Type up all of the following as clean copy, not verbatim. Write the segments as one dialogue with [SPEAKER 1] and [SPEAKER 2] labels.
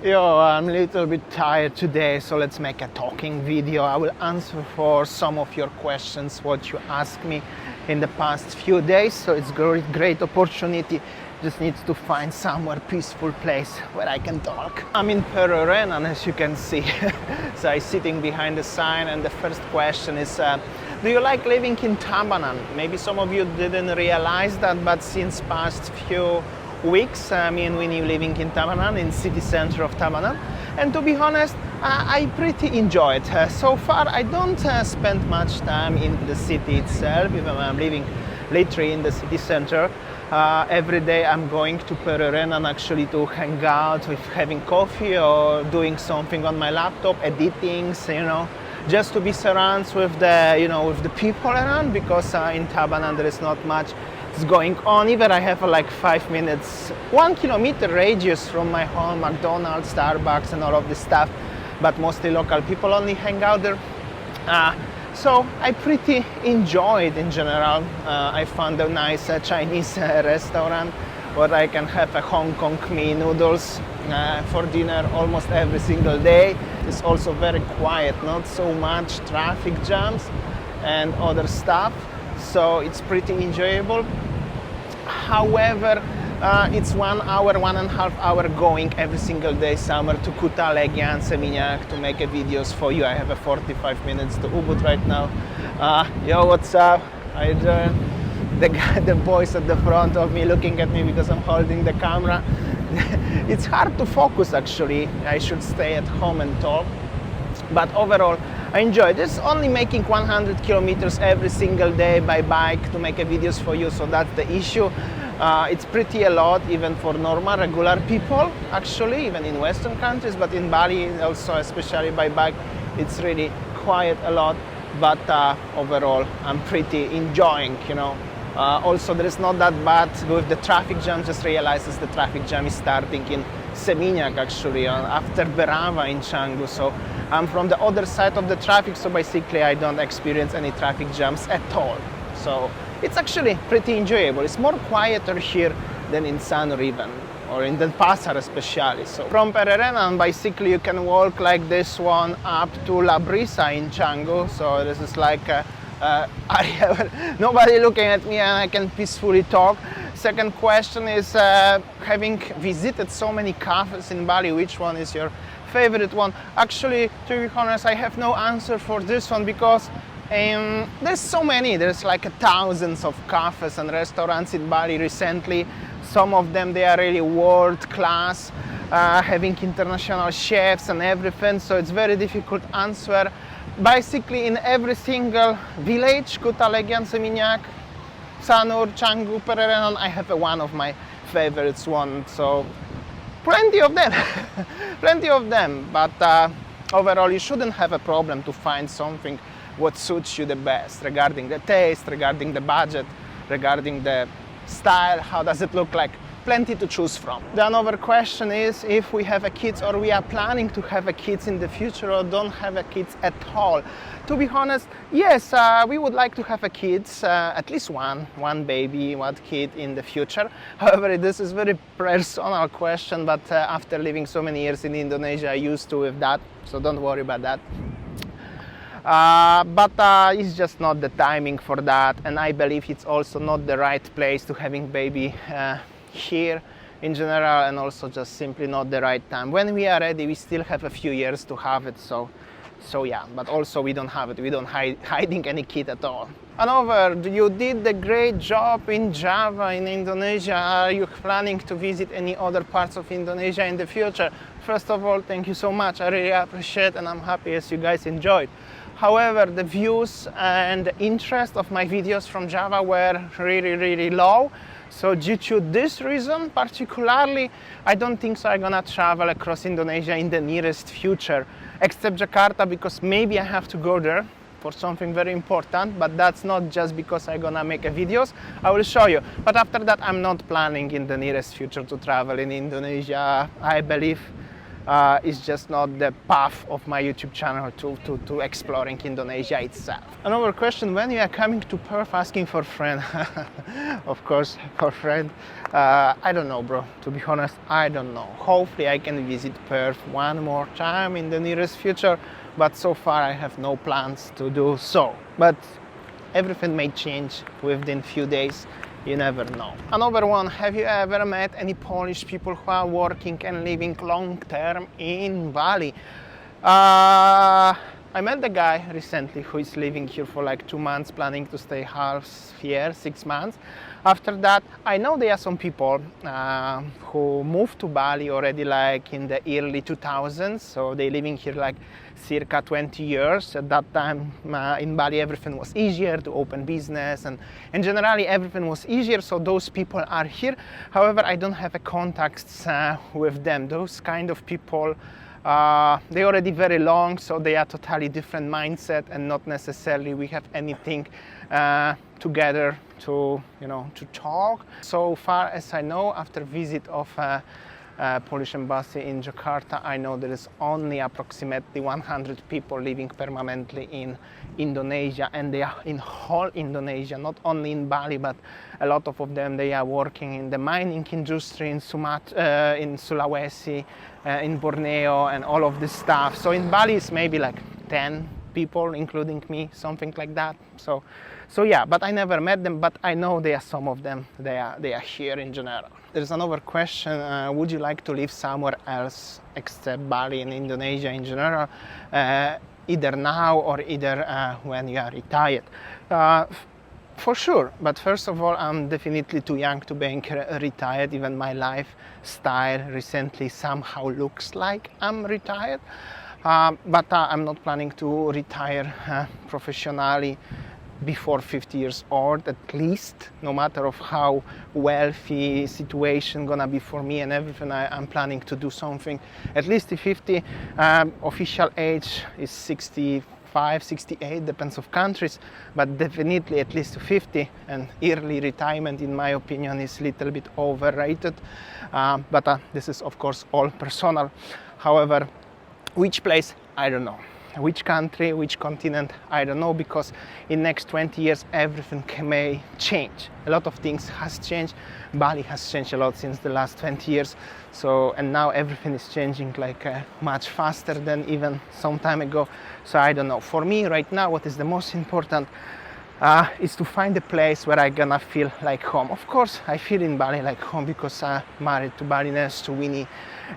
[SPEAKER 1] Yo, I'm a little bit tired today, so let's make a talking video. I will answer for some of your questions, what you asked me in the past few days. So it's a great opportunity. Just need to find somewhere peaceful place where I can talk. I'm in Perth, as you can see. So I'm sitting behind the sign, and the first question is, do you like living in Tamanna? Maybe some of you didn't realize that, but since past few weeks, me and Winnie living in Tamanna, in city center of Tamanna, and to be honest, I pretty enjoy it. So far, I don't spend much time in the city itself, even when I'm living literally in the city center. Every day I'm going to Perth actually to hang out with having coffee or doing something on my laptop, editing, just to be surrounded with with the people around, because in Tamanna there is not much going on. Even I have like 5 minutes, 1 kilometer radius from my home, McDonald's, Starbucks and all of this stuff, but mostly local people only hang out there. So I pretty enjoy it in general. I found a nice Chinese restaurant where I can have a Hong Kong mee noodles for dinner almost every single day. It's also very quiet, not so much traffic jams and other stuff, so it's pretty enjoyable. However, it's 1 hour, 1.5 hours going every single day somewhere to Kutalegia and Seminyak to make videos for you. I have a 45 minutes to Ubud right now. Yo, what's up? How you doing? The boys at the front of me looking at me because I'm holding the camera. It's hard to focus actually. I should stay at home and talk. But overall, I enjoy it. It's only making 100 kilometers every single day by bike to make videos for you, so that's the issue. It's pretty a lot, even for normal, regular people, actually, even in Western countries, but in Bali also, especially by bike, it's really quite a lot. But overall, I'm pretty enjoying, Also, there is not that bad with the traffic jam. Just realizes the traffic jam is starting in Seminyak, actually, after Berava in Canggu. So I'm from the other side of the traffic, so basically I don't experience any traffic jams at all. So it's actually pretty enjoyable. It's more quieter here than in Sanur even, or in Denpasar especially. So from Perth, basically you can walk like this one up to La Brisa in Canggu. So this is like area where nobody looking at me and I can peacefully talk. Second question is, having visited so many cafes in Bali, which one is your favorite one? Actually, to be honest, I have no answer for this one, because there's so many. There's like thousands of cafes and restaurants in Bali recently. Some of them, they are really world class, having international chefs and everything, so it's very difficult to answer. Basically in every single village, Kutalegian, Seminyak, Sanur, Canggu, Perth, I have one of my favorites one. So plenty of them, plenty of them. But overall, you shouldn't have a problem to find something what suits you the best, regarding the taste, regarding the budget, regarding the style, how does it look like. Plenty to choose from. The another question is if we have kids, or we are planning to have kids in the future, or don't have kids at all. To be honest, yes, we would like to have kids, at least one baby, one kid in the future. However, this is very personal question, but after living so many years in Indonesia, I used to with that, so don't worry about that. But it's just not the timing for that, and I believe it's also not the right place to having baby here in general, and also just simply not the right time. When we are ready, we still have a few years to have it, so yeah, but also we don't have it, we don't hiding any kid at all. Another, you did a great job in Java in Indonesia. Are you planning to visit any other parts of Indonesia in the future? First of all, thank you so much, I really appreciate, and I'm happy as you guys enjoyed. However, the views and the interest of my videos from Java were really low. So due to this reason particularly, I don't think so I'm gonna travel across Indonesia in the nearest future, except Jakarta, because maybe I have to go there for something very important, but that's not just because I'm gonna make videos. I will show you. But after that, I'm not planning in the nearest future to travel in Indonesia. I believe is just not the path of my YouTube channel to exploring Indonesia itself. Another question, when you are coming to Perth, asking for friend. Of course, for friend. I don't know, bro. To be honest, I don't know. Hopefully I can visit Perth one more time in the nearest future, but so far I have no plans to do so. But everything may change within few days. You never know. Another one, have you ever met any Polish people who are working and living long term in Bali? I met the guy recently who is living here for like 2 months, planning to stay half year, 6 months. After that, I know there are some people who moved to Bali already like in the early 2000s, so they're living here like circa 20 years. At that time in Bali everything was easier to open business, and generally everything was easier, so those people are here. However, I don't have a contacts with them. Those kind of people, they're already very long, so they are totally different mindset, and not necessarily we have anything together to talk. So far as I know, after visit of Polish embassy in Jakarta, I know there is only approximately 100 people living permanently in Indonesia, and they are in whole Indonesia, not only in Bali, but a lot of them, they are working in the mining industry in Sulawesi, in Borneo, and all of this stuff. So in Bali it's maybe like 10 people, including me, something like that. So yeah, but I never met them, but I know there are some of them, they are here in general. There's another question, would you like to live somewhere else except Bali and Indonesia in general, either now or either when you are retired? For sure, but first of all, I'm definitely too young to be retired. Even my lifestyle recently somehow looks like I'm retired, but I'm not planning to retire professionally before 50 years old, at least, no matter of how wealthy situation gonna be for me and everything. I'm planning to do something at least to 50. Official age is 65, 68, depends of countries, but definitely at least to 50. And early retirement, in my opinion, is a little bit overrated, but this is of course all personal. However, which place, I don't know. Which country, which continent, I don't know, because in next 20 years everything may change. A lot of things has changed. Bali has changed a lot since the last 20 years. So, and now everything is changing like much faster than even some time ago. So I don't know. For me right now, what is the most important is to find a place where I'm gonna feel like home. Of course, I feel in Bali like home because I'm married to Balinese, to Winnie,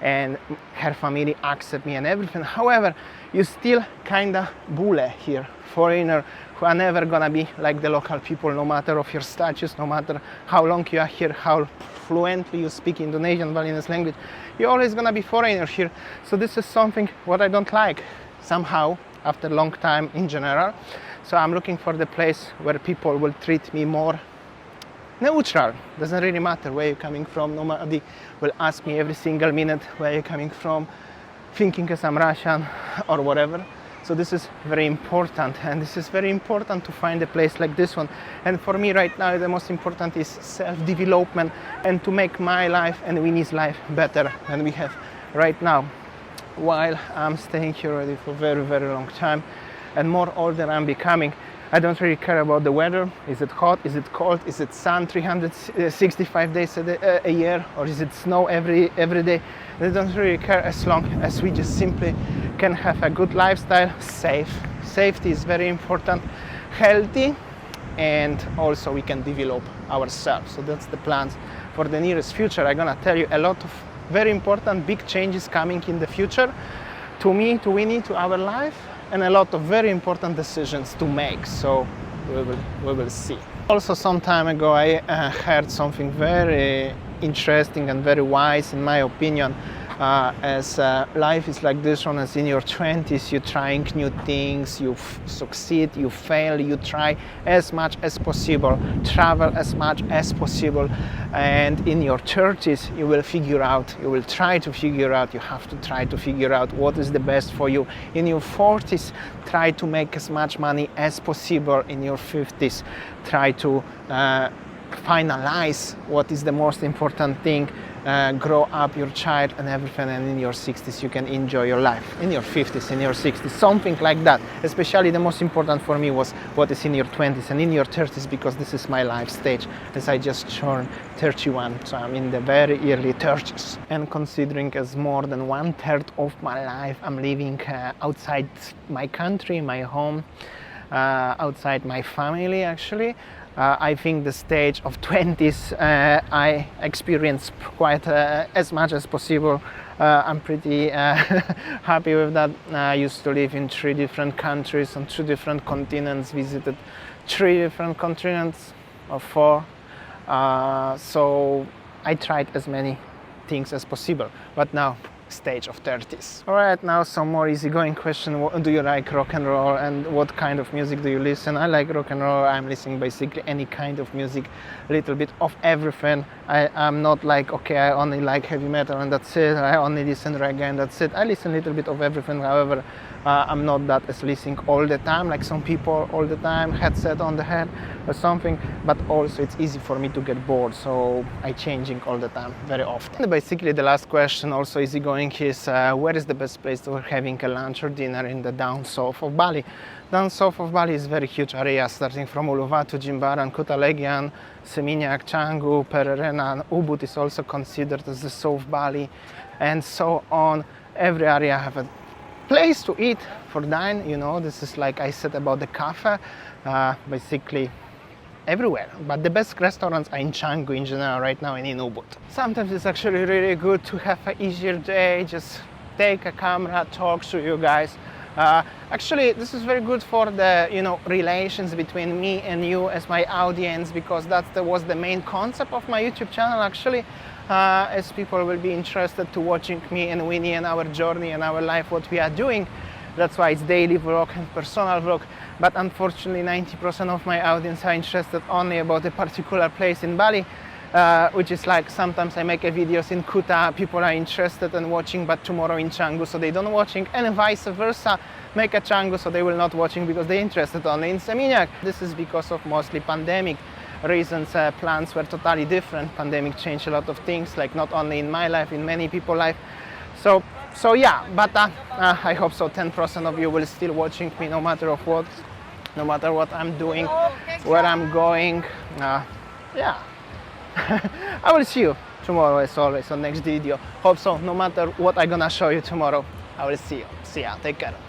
[SPEAKER 1] and her family accept me and everything. However, you still kinda bule here, foreigner, who are never gonna be like the local people, no matter of your status, no matter how long you are here, how fluently you speak Indonesian, Balinese language, you're always gonna be foreigner here. So this is something what I don't like somehow after a long time in general. So I'm looking for the place where people will treat me more neutral. Doesn't really matter where you're coming from. Nobody will ask me every single minute where you're coming from, thinking as I'm Russian or whatever. So this is very important, and this is very important to find a place like this one. And for me right now, the most important is self-development and to make my life and Winnie's life better than we have right now. While I'm staying here already for a very, very long time, and more older I'm becoming, I don't really care about the weather. Is it hot? Is it cold? Is it sun 365 days a year? Or is it snow every day? I don't really care, as long as we just simply can have a good lifestyle, safe. Safety is very important, healthy, and also we can develop ourselves. So that's the plans for the nearest future. I'm gonna tell you a lot of very important big changes coming in the future to me, to Winnie, to our life, and a lot of very important decisions to make. So we will see. Also, some time ago I heard something very interesting and very wise, in my opinion, as life is like this one, as in your 20s you're trying new things, you succeed, you fail, you try as much as possible, travel as much as possible, and in your 30s you will try to figure out, you have to try to figure out what is the best for you. In your 40s, try to make as much money as possible. In your 50s, try to finalize what is the most important thing, grow up your child and everything, and in your 60s you can enjoy your life, in your 50s, in your 60s, something like that. Especially the most important for me was what is in your 20s and in your 30s, because this is my life stage, as I just turned 31, so I'm in the very early 30s. And considering as more than 1/3 of my life I'm living outside my country, my home, outside my family actually, I think the stage of 20s I experience quite as much as possible. I'm pretty happy with that. I used to live in 3 different countries on 2 different continents, visited 3 different continents or 4. So I tried as many things as possible, but now stage of 30s. All right, now some more easygoing question. Do you like rock and roll, and what kind of music do you listen? I like rock and roll. I'm listening basically any kind of music, a little bit of everything. I'm not like, okay, I only like heavy metal and that's it. I only listen reggae and that's it. I listen a little bit of everything. However, I'm not that as listening all the time, like some people all the time, headset on the head or something, but also it's easy for me to get bored, so I changing all the time, very often. And basically the last question, also easygoing, is where is the best place for having a lunch or dinner in the down south of Bali? Down south of Bali is very huge area, starting from Uluwatu, Jimbaran, Kuta Legian, Seminyak, Canggu, Pererena, Ubud is also considered as the South Bali, and so on. Every area have a place to eat, for dine, you know, this is like I said about the cafe, basically everywhere, but the best restaurants are in Canggu in general right now and in Ubud. Sometimes it's actually really good to have an easier day, just take a camera, talk to you guys. Actually, this is very good for the, you know, relations between me and you as my audience, because that was the main concept of my YouTube channel actually. As people will be interested to watching me and Winnie and our journey and our life, what we are doing. That's why it's daily vlog and personal vlog. But unfortunately 90% of my audience are interested only about a particular place in Bali, which is like sometimes I make a videos in Kuta, people are interested in watching, but tomorrow in Canggu, so they don't watching, and vice versa, make a Canggu, so they will not watching because they're interested only in Seminyak. This is because of mostly pandemic reasons. Plans were totally different. Pandemic changed a lot of things, like not only in my life, in many people's life. So yeah, but I hope so 10% of you will still watching me no matter what, no matter what I'm doing, where I'm going. Yeah. I will see you tomorrow as always on next video. Hope so, no matter what I'm gonna show you tomorrow, I will see you. See ya, take care.